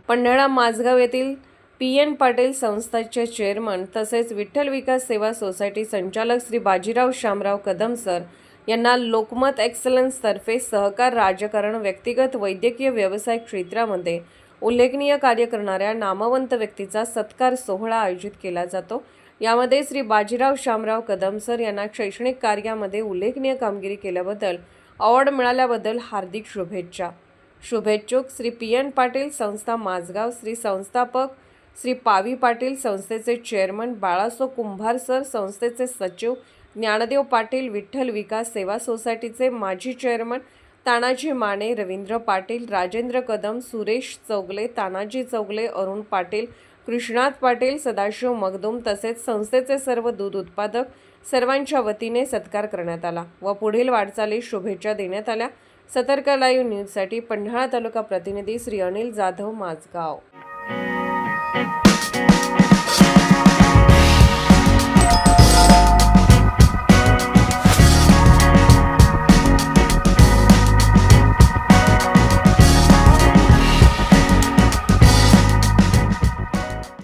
पन्हाळा माझगाव येथील PN पाटील संस्थाचे chairman तसेच विठ्ठल विकास सेवा सोसायटी संचालक श्री बाजीराव शामराव कदम सर यांना लोकमत एक्सलन्स तर्फे सहकार राजकारण व्यक्तिगत वैद्यकीय व्यवसाय क्षेत्रामध्ये उल्लेखनीय कार्य करणाऱ्या नामवंत व्यक्तीचा सत्कार सोहळा आयोजित केला जातो। यामध्ये श्री बाजीराव शामराव कदम सर यांना शैक्षणिक कार्यामध्ये उल्लेखनीय कामगिरी केल्याबद्दल अवॉर्ड मिळाल्याबद्दल हार्दिक शुभेच्छा। शुभेच्छुक श्री PN पाटील संस्था माझगाव, श्री संस्थापक श्री पावी पाटील संस्थेचे चेअरमन बाळासो कुंभार सर, संस्थेचे सचिव ज्ञानदेव पाटील, विठ्ठल विकास सेवा सोसायटीचे माजी चेअरमन तानाजी माने, रवींद्र पाटील, राजेंद्र कदम, सुरेश चौगले, तानाजी चौगले, अरुण पाटील, कृष्णात पाटील, सदाशिव मगदूम तसेच संस्थेचे सर्व दूध उत्पादक सर्वांच्या वतीने सत्कार करण्यात आला व पुढील वाटचालीस शुभेच्छा देण्यात आल्या। सतर्क लाईव्ह न्यूजसाठी पन्हाळा तालुका प्रतिनिधी श्री अनिल जाधव, माझगाव।